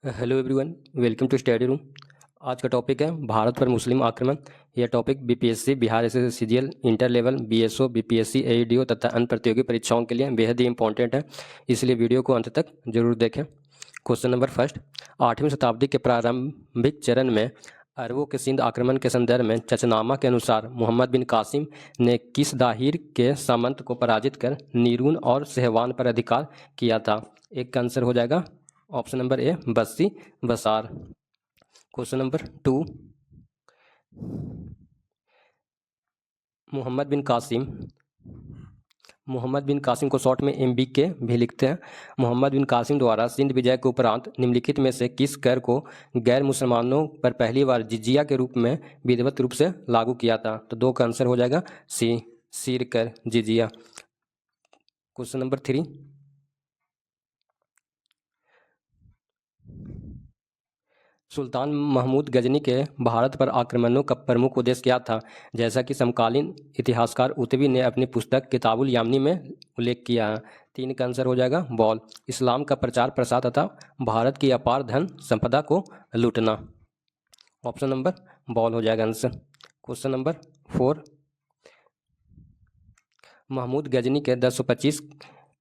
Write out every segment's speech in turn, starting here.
Hello everyone, welcome to study room. आज का topic है भारत पर मुस्लिम आक्रमण। यह topic BPSC, Bihar SSC, CGL, inter level, BSO, BPSC, AEDO तथा अन्य प्रतियोगी परीक्षाओं के लिए बेहद ही इंपॉर्टेंट है, इसलिए वीडियो को अंत तक जरूर देखें। क्वेश्चन नंबर फर्स्ट, 8वीं शताब्दी के प्रारंभिक चरण में अरबों के सिंध आक्रमण के संदर्भ में चचनामा के अनुसार मोहम्मद बिन कासिम ने किस दाहिर के सामंत को पराजित कर नीरून और सहवान पर अधिकार किया था? एक का आंसर हो जाएगा ऑप्शन नंबर ए, बस्सी बसार। क्वेश्चन नंबर 2, मोहम्मद बिन कासिम को शॉर्ट में MBK भी लिखते हैं। मोहम्मद बिन कासिम द्वारा सिंध विजय के उपरांत निम्नलिखित में से किस कर को गैर मुसलमानों पर पहली बार जिजिया के रूप में विधिवत रूप से लागू किया था? तो 2 का आंसर हो जाएगा सी, सीर कर, जिजिया। क्वेश्चन नंबर 3, सुल्तान महमूद गजनी के भारत पर आक्रमणों का प्रमुख उद्देश्य क्या था? जैसा कि समकालीन इतिहासकार उतवी ने अपनी पुस्तक किताबुल यामनी में उल्लेख किया है। 3 का आंसर हो जाएगा बॉल, इस्लाम का प्रचार प्रसार तथा भारत की अपार धन संपदा को लूटना। ऑप्शन नंबर बॉल हो जाएगा answer. Question number 4, Mahmud Ghazni के 1025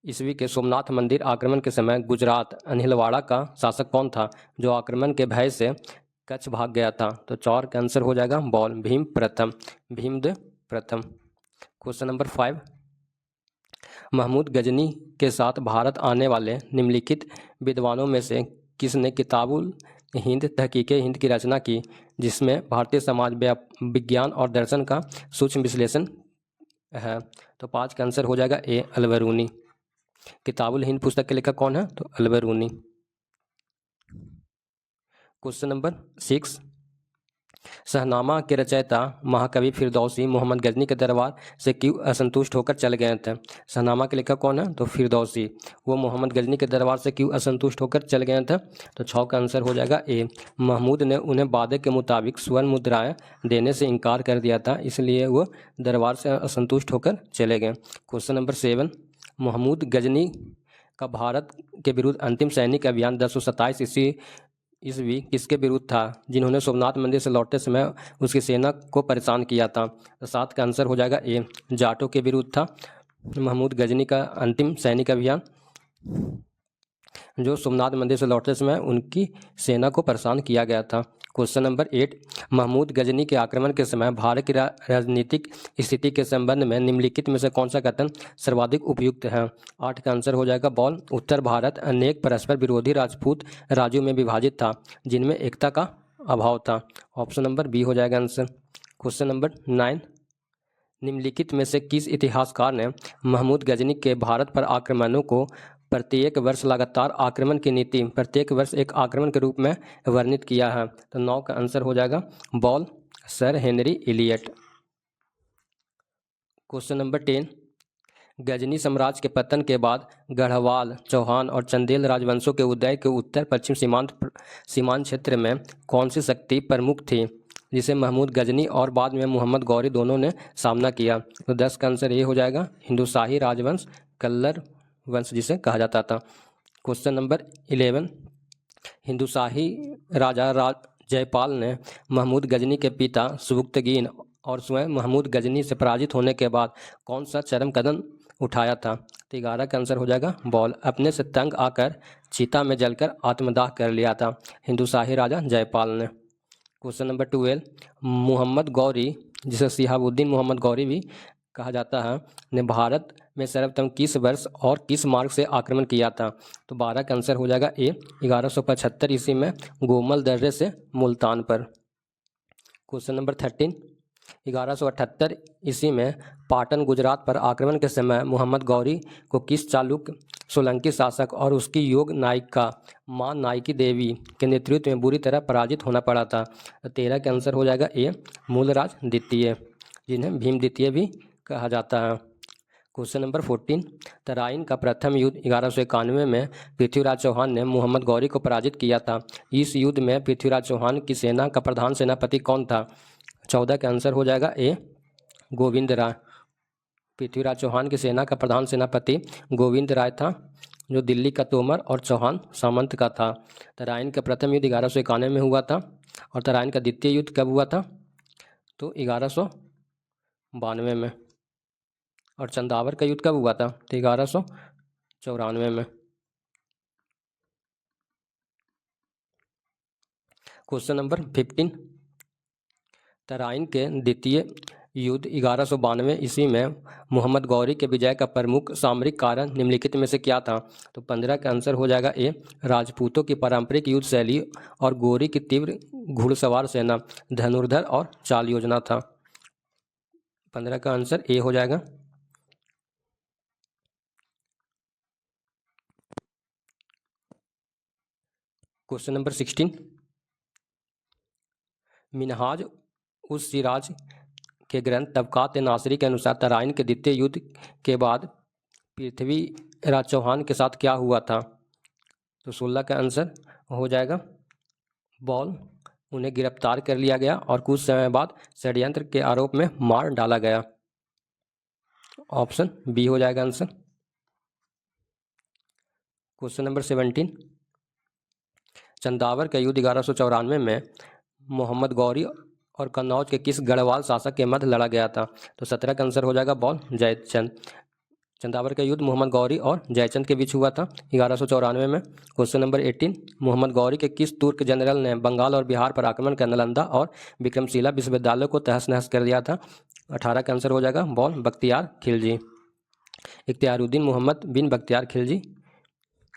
ईस्वी के सोमनाथ मंदिर आक्रमण के समय गुजरात अनिलवाड़ा का शासक कौन था, जो आक्रमण के भय से कच्छ भाग गया था? तो 4 का आंसर हो जाएगा बॉल, भीमदेव प्रथम। क्वेश्चन नंबर 5, महमूद गजनी के साथ भारत आने वाले निम्नलिखित विद्वानों में से किसने किताबुल हिंद तहकीके हिंद की रचना की, जिसमें भारतीय समाज विज्ञान और दर्शन का सूक्ष्म विश्लेषण है? तो 5 का आंसर हो जाएगा ए, अलबरूनी। किताबुल हिंद पुस्तक के लेखक कौन है? तो अलबरूनी। क्वेश्चन नंबर 6, शहनामा के रचयिता महाकवि फिरदौसी मोहम्मद गजनी के दरबार से क्यों असंतुष्ट होकर चले गए थे? शहनामा के लेखक कौन है? तो फिरदौसी। वो मोहम्मद गजनी के दरबार से क्यों असंतुष्ट होकर चले गए थे? तो 6 का आंसर हो जाएगा ए, महमूद ने उन्हें वादे के मुताबिक स्वर्ण मुद्राएं देने से इनकार कर दिया था, इसलिए वो दरबार से असंतुष्ट होकर चले गए। क्वेश्चन नंबर 7, महमूद गजनी का भारत के विरुद्ध अंतिम सैनिक अभियान 1027 ईस्वी किसके विरुद्ध था, जिन्होंने सोमनाथ मंदिर से लौटते समय उसकी सेना को परेशान किया था? तो 7 का आंसर हो जाएगा ए, जाटों के विरुद्ध था महमूद गजनी का अंतिम सैनिक अभियान, जो सोमनाथ मंदिर से लौटते समय उनकी सेना को परेशान किया गया था। क्वेश्चन नंबर 8, महमूद गजनी के आक्रमण के समय भारत की राजनीतिक स्थिति के संबंध में निम्नलिखित में से कौन सा कथन सर्वाधिक उपयुक्त है? 8 का आंसर हो जाएगा बॉल, उत्तर भारत अनेक परस्पर विरोधी राजपूत राज्यों में विभाजित था, जिनमें एकता का अभाव था। ऑप्शन नंबर बी हो जाएगा आंसर। क्वेश्चन नंबर 9, निम्नलिखित में से किस इतिहासकार ने महमूद गजनी के भारत पर आक्रमणों को प्रत्येक वर्ष लगातार आक्रमण की नीति, प्रत्येक वर्ष एक आक्रमण के रूप में वर्णित किया है? तो 9 का आंसर हो जाएगा बॉल, sir Henry Elliot. Question number 10, Ghazni साम्राज्य के पतन के बाद गढ़वाल, चौहान और चंदेल राजवंशों के उदय के उत्तर पश्चिम सीमांत क्षेत्र में कौन सी शक्ति प्रमुख थी, जिसे महमूद गजनी और बाद में मोहम्मद गौरी दोनों ने सामना किया? तो 10 का आंसर ये हो जाएगा हिंदुशाही राजवंश, कल्लर वंश जिसे कहा जाता था। क्वेश्चन नंबर 11, हिंदुशाही राजा जयपाल ने महमूद गजनी के पिता सुबुक्तगीन और स्वयं महमूद गजनी से पराजित होने के बाद कौन सा चरम कदम उठाया था? तो 11 का आंसर हो जाएगा बॉल, अपने से तंग आकर चिता में जलकर आत्मदाह कर लिया था हिंदुशाही राजा जयपाल ने। क्वेश्चन नंबर 12, मोहम्मद गौरी, जिसे सिहाबुद्दीन मोहम्मद गौरी भी कहा जाता है, ने भारत में सर्वप्रथम किस वर्ष और किस मार्ग से आक्रमण किया था? तो 12 का आंसर हो जाएगा ए, 1175 ईस्वी में गोमल दर्रे से मुल्तान पर। क्वेश्चन नंबर 13, 1178 ईस्वी में पाटन गुजरात पर आक्रमण के समय मोहम्मद गौरी को किस चालुक्य सोलंकी शासक और उसकी योग नायिका माँ नायकी देवी के नेतृत्व में बुरी तरह पराजित होना पड़ा था? 13 का आंसर हो जाएगा ए, मूलराज द्वितीय, जिन्हें भीम द्वितीय भी कहा जाता है। क्वेश्चन नंबर 14, तराइन का प्रथम युद्ध 1191 में पृथ्वीराज चौहान ने मोहम्मद गौरी को पराजित किया था। इस युद्ध में पृथ्वीराज चौहान की सेना का प्रधान सेनापति कौन था? 14 का आंसर हो जाएगा ए, गोविंद राय। पृथ्वीराज चौहान की सेना का प्रधान सेनापति गोविंद राय था जो दिल्ली का तोमर और चौहान सामंत का था। तराइन का प्रथम युद्ध 1191 में हुआ था और तराइन का द्वितीय युद्ध कब हुआ था? तो 1192 में। और चंदावर का युद्ध कब हुआ था? तो 1194 में। क्वेश्चन नंबर 15, तराइन के द्वितीय युद्ध 1192 ईस्वी में मोहम्मद गौरी के विजय का प्रमुख सामरिक कारण निम्नलिखित में से क्या था? तो 15 का आंसर हो जाएगा ए, राजपूतों की पारंपरिक युद्ध शैली और गौरी की तीव्र घुड़सवार सेना, धनुर्धर और चाल योजना था। 15 का आंसर ए हो जाएगा। क्वेश्चन नंबर 16, मिनहाज उस सिराज के ग्रंथ तबकात नासिरी के अनुसार तराइन के द्वितीय युद्ध के बाद पृथ्वीराज चौहान के साथ क्या हुआ था? तो 16 का आंसर हो जाएगा बॉल। उन्हें गिरफ्तार कर लिया गया और कुछ समय बाद षड्यंत्र के आरोप में मार डाला गया। ऑप्शन बी हो जाएगा आंसर। क्वेश्चन नंबर 17, चंदावर का युद्ध 1194 में मोहम्मद गौरी और कन्नौज के किस गढ़वाल शासक के मध्य लड़ा गया था? तो 17 का आंसर हो जाएगा बॉल, जयचंद। चंदावर का युद्ध मोहम्मद गौरी और जयचंद के बीच हुआ था 1194 में। क्वेश्चन नंबर 18, मोहम्मद गौरी के किस तुर्क जनरल ने बंगाल और बिहार पर आक्रमण कर नालंदा और विक्रमशिला विश्वविद्यालय को तहस नहस कर दिया था? 18 का आंसर हो जाएगा बॉल, बख्तियार खिलजी। इख्तियारुद्दीन मोहम्मद बिन बख्तियार खिलजी।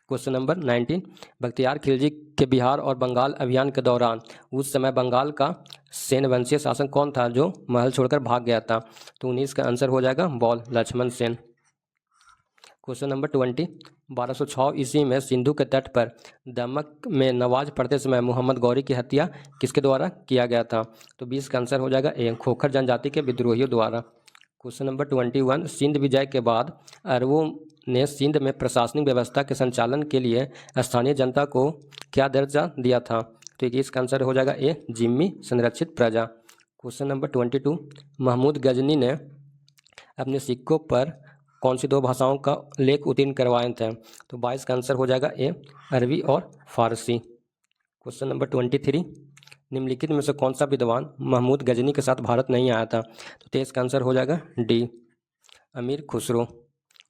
क्वेश्चन नंबर 19, बख्तियार खिलजी के बिहार और बंगाल अभियान के दौरान उस समय बंगाल का सेन वंशीय शासक कौन था जो महल छोड़कर भाग गया था? तो 19 का आंसर हो जाएगा बॉल, लक्ष्मण सेन। क्वेश्चन नंबर 20, 1206 ईस्वी में सिंधु के तट पर दमक में नवाज पढ़ते समय मोहम्मद गौरी की हत्या किसके द्वारा किया गया था? तो 20 का आंसर हो जाएगा ए, खोखर जनजाति के विद्रोहियों द्वारा। क्वेश्चन नंबर 21, सिंध विजय के बाद अरबों ने सिंध में प्रशासनिक व्यवस्था के संचालन के लिए स्थानीय जनता को क्या दर्जा दिया था? तो 21 का आंसर हो जाएगा ए, जिम्मी संरक्षित प्रजा। क्वेश्चन नंबर 22, महमूद गजनी ने अपने सिक्कों पर कौन सी दो भाषाओं का लेख उत्तीर्ण करवाए थे? तो 22 का आंसर हो जाएगा ए, अरबी और फारसी। क्वेश्चन नंबर 23, निम्नलिखित में से कौन सा विद्वान महमूद गजनी के साथ भारत नहीं आया था? तो 23 का आंसर हो जाएगा डी, अमीर खुसरो।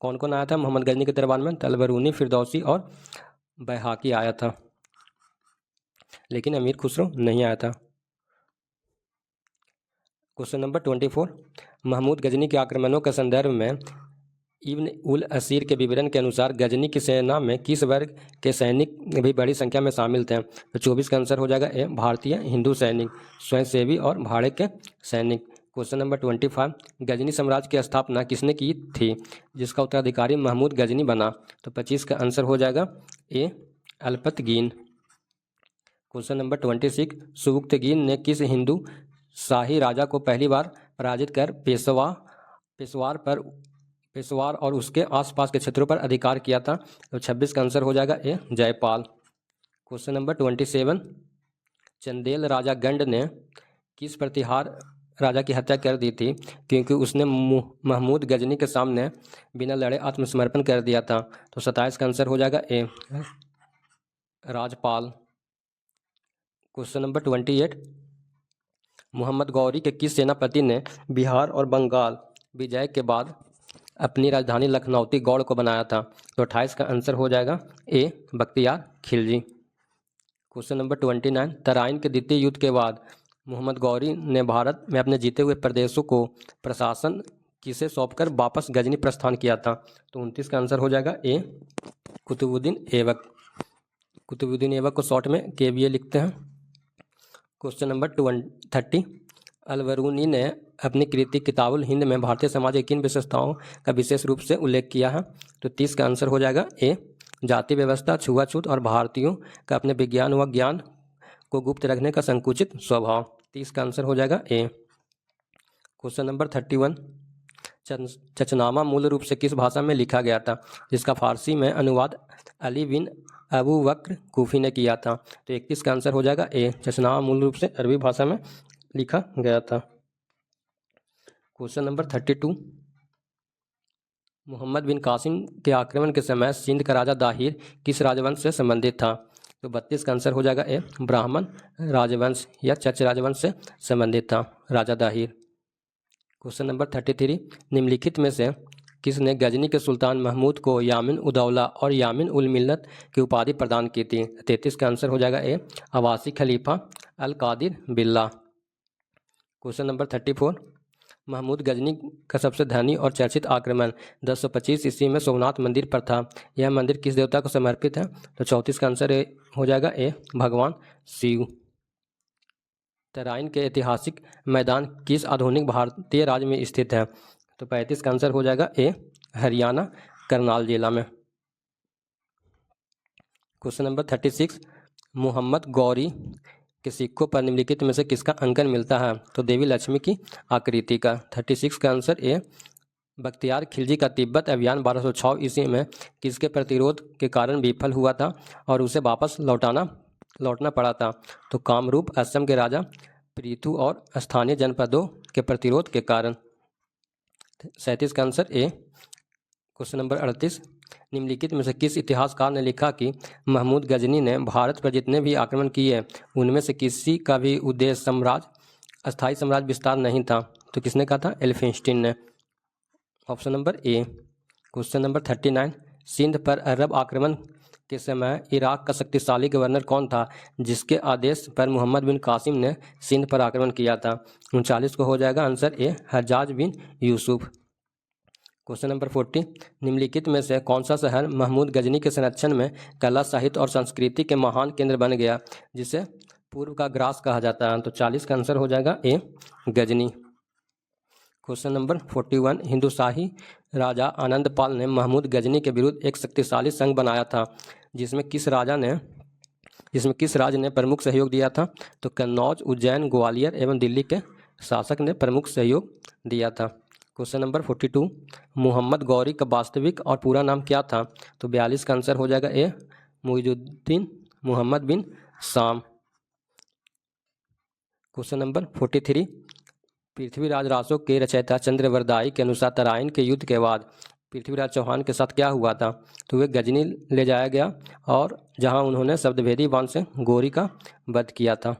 कौन कौन आया था मोहम्मद गजनी के दरबार में? तलबरूनी, फिरदौसी और बैहाकी आया था, लेकिन अमीर खुसरो नहीं आया था। क्वेश्चन नंबर 24, महमूद गजनी के आक्रमणों के संदर्भ में इब्न उल असीर के विवरण के अनुसार गजनी की सेना में किस वर्ग के सैनिक भी बड़ी संख्या में शामिल थे? तो 24 का आंसर हो जाएगा ए, भारतीय हिंदू सैनिक, स्वयंसेवी और भाड़े के सैनिक। क्वेश्चन नंबर 25, गजनी साम्राज्य की स्थापना किसने की थी जिसका उत्तराधिकारी महमूद गजनी बना? तो 25 का आंसर हो जाएगा ए, अल्पतगीन। क्वेश्चन नंबर 26, सुबुक्तगीन ने किस हिंदू शाही राजा को पहली बार पराजित कर पेशवार और उसके आसपास के क्षेत्रों पर अधिकार किया था? तो 26 का आंसर हो जाएगा ए, जयपाल। क्वेश्चन नंबर 27, चंदेल राजा गंड ने किस प्रतिहार राजा की हत्या कर दी थी क्योंकि उसने महमूद गजनी के सामने बिना लड़े आत्मसमर्पण कर दिया था? तो 27 का आंसर हो जाएगा ए, राजपाल। क्वेश्चन नंबर 28, मोहम्मद गौरी के किस सेनापति ने बिहार और बंगाल विजय के बाद अपनी राजधानी लखनौती गौड़ को बनाया था? तो 28 का आंसर हो जाएगा ए, बख्तियार खिलजी। क्वेश्चन नंबर 29, तराइन के द्वितीय युद्ध के बाद मोहम्मद गौरी ने भारत में अपने जीते हुए प्रदेशों को प्रशासन किसे सौंपकर वापस गजनी प्रस्थान किया था? तो 29 का आंसर हो जाएगा ए, कुतुबुद्दीन ऐबक। कुतुबुद्दीन ऐबक को शॉर्ट में KBA लिखते हैं। क्वेश्चन नंबर 30, अलबरूनी ने अपनी कृति किताबुल हिंद में भारतीय समाज की किन विशेषताओं का विशेष रूप से उल्लेख किया है? तो 30 का आंसर हो जाएगा ए, जाति व्यवस्था, छुआछूत और भारतीयों का अपने विज्ञान व ज्ञान को गुप्त रखने का संकुचित स्वभाव। 30 का आंसर हो जाएगा ए। क्वेश्चन नंबर 31, चचनामा मूल रूप से किस भाषा में लिखा गया था जिसका फारसी में अनुवाद अली बिन अबू बकर कूफी ने किया था? तो 31 का आंसर हो जाएगा ए, चचनामा मूल रूप से अरबी भाषा में लिखा गया था। क्वेश्चन नंबर 32, मोहम्मद बिन कासिम के आक्रमण के समय सिंध का राजा दाहिर किस राजवंश से संबंधित था? तो 32 का आंसर हो जाएगा ए, ब्राह्मण राजवंश या चच राजवंश से संबंधित था राजा दाहिर। क्वेश्चन नंबर 33, निम्नलिखित में से किसने गजनी के सुल्तान महमूद को यामिन उदौला और यामिन उल मिल्लत की उपाधि प्रदान की थी? 33 का आंसर हो जाएगा ए, अब्बासी खलीफा अल कादिर बिल्ला। क्वेश्चन नंबर 34, महमूद गजनी का सबसे धनी और चर्चित आक्रमण 1025 ईस्वी में सोमनाथ मंदिर पर था। यह मंदिर किस देवता को समर्पित है? तो 34 का आंसर हो जाएगा ए, भगवान शिव। तराइन के ऐतिहासिक मैदान किस आधुनिक भारतीय राज्य में स्थित है? तो 35 का आंसर हो जाएगा ए, हरियाणा करनाल जिला में। क्वेश्चन नंबर 36, मोहम्मद गौरी के सिक्कों पर निम्नलिखित में से किसका अंकन मिलता है? तो देवी लक्ष्मी की आकृति का। 36 का आंसर ए, बख्तियार खिलजी का तिब्बत अभियान 1206 ईस्वी में किसके प्रतिरोध के कारण विफल हुआ था और उसे वापस लौटना पड़ा था? तो कामरूप असम के राजा पृथु और स्थानीय जनपदों के प्रतिरोध के कारण। 37 का आंसर ए। क्वेश्चन नंबर 38, निम्नलिखित में से किस इतिहासकार ने लिखा कि महमूद गजनी ने भारत पर जितने भी आक्रमण किए उनमें से किसी का भी उद्देश्य अस्थायी साम्राज्य विस्तार नहीं था? तो किसने कहा था? एल्फिंस्टीन ने। Option number A. Question number 39, Sindh पर अरब आक्रमण के समय इराक का शक्तिशाली गवर्नर कौन था जिसके आदेश पर मोहम्मद बिन कासिम ने सिंध पर आक्रमण किया था? 39 को हो जाएगा answer A, Hajjaj bin Yusuf. Question number 40, निम्नलिखित में से कौन सा शहर महमूद गजनी के संरक्षण में कला साहित्य और संस्कृति के महान केंद्र बन गया जिसे पूर्व का ग्रास कहा जाता है? तो 40 का आंसर हो जाएगा ए, गजनी। क्वेश्चन नंबर 41, हिंदू शाही राजा आनंद पाल ने महमूद गजनी के विरुद्ध एक शक्तिशाली संघ बनाया था जिसमें किस राज्य ने प्रमुख सहयोग दिया था? तो कन्नौज, उज्जैन, ग्वालियर एवं दिल्ली के शासक ने प्रमुख सहयोग दिया था। क्वेश्चन नंबर 42, मोहम्मद गौरी का वास्तविक और पूरा नाम क्या था? तो 42 का आंसर हो जाएगा ए, मुइजुद्दीन मोहम्मद बिन शाम। क्वेश्चन नंबर 43, पृथ्वीराज रासो के रचयिता चंद्रवरदाई के अनुसार तराइन के युद्ध के बाद पृथ्वीराज चौहान के साथ क्या हुआ था? तो वे गजनी ले जाया गया और जहां उन्होंने शब्दभेदी बाण से गौरी का वध किया था।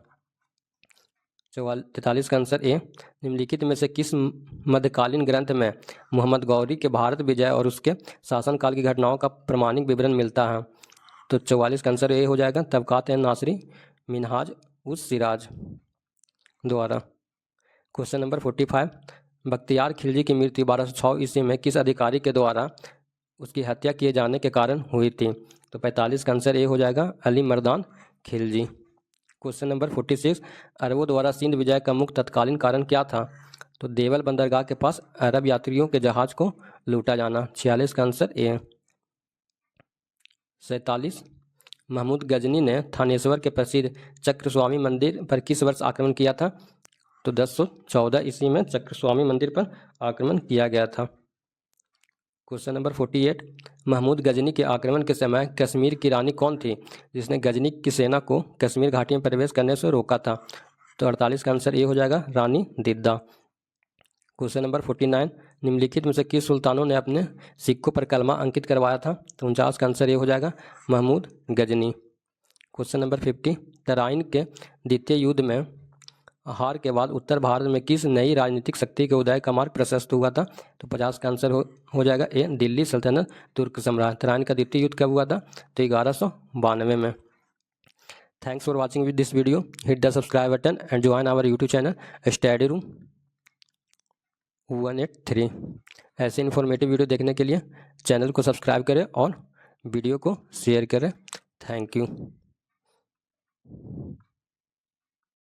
43 का आंसर ए, निम्नलिखित में से किस मध्यकालीन ग्रंथ में मोहम्मद गौरी के भारत विजय और उसके शासनकाल की घटनाओं का प्रमाणिक विवरण मिलता है? तो 44 का आंसर ए हो जाएगा, तबकात नासरी मिनहाज उस सिराज द्वारा। क्वेश्चन नंबर 45, बख्तियार खिलजी की मृत्यु 1206 ईस्वी में किस अधिकारी के द्वारा उसकी हत्या किए जाने के कारण हुई थी? तो 45 का आंसर ए हो जाएगा, अली मर्दान खिलजी। क्वेश्चन नंबर 46, अरबों द्वारा सिंध विजय का मुख्य तत्कालीन कारण क्या था? तो देवल बंदरगाह के पास अरब यात्रियों के जहाज को लूटा जाना। 46 का आंसर ए। 47, महमूद गजनी ने थानेश्वर के प्रसिद्ध चक्रस्वामी मंदिर पर किस वर्ष आक्रमण किया था? तो 1014 ईस्वी में चक्रस्वामी मंदिर पर आक्रमण किया गया था। क्वेश्चन नंबर 48, महमूद गजनी के आक्रमण के समय कश्मीर की रानी कौन थी जिसने गजनी की सेना को कश्मीर घाटी में प्रवेश करने से रोका था? तो 48 का आंसर ए हो जाएगा, रानी दिद्दा। क्वेश्चन नंबर 49, निम्नलिखित में से किस सुल्तानों ने अपने सिक्कों पर कलमा अंकित करवाया था? तो 49 का आंसर ए हो जाएगा, महमूद गजनी। क्वेश्चन नंबर 50, तराइन के द्वितीय युद्ध में हार के बाद उत्तर भारत में किस नई राजनीतिक शक्ति के उदय का मार्ग प्रशस्त हुआ था? तो 50 का आंसर हो जाएगा ए, दिल्ली सल्तनत तुर्क सम्राट। तराइन का द्वितीय युद्ध कब हुआ था? तो 1192 में। Thanks for watching this video. Hit the subscribe button and join our YouTube channel study room 183। ऐसे इन्फॉर्मेटिव वीडियो देखने के लिए चैनल को सब्सक्राइब करें और वीडियो को शेयर करें। Thank you.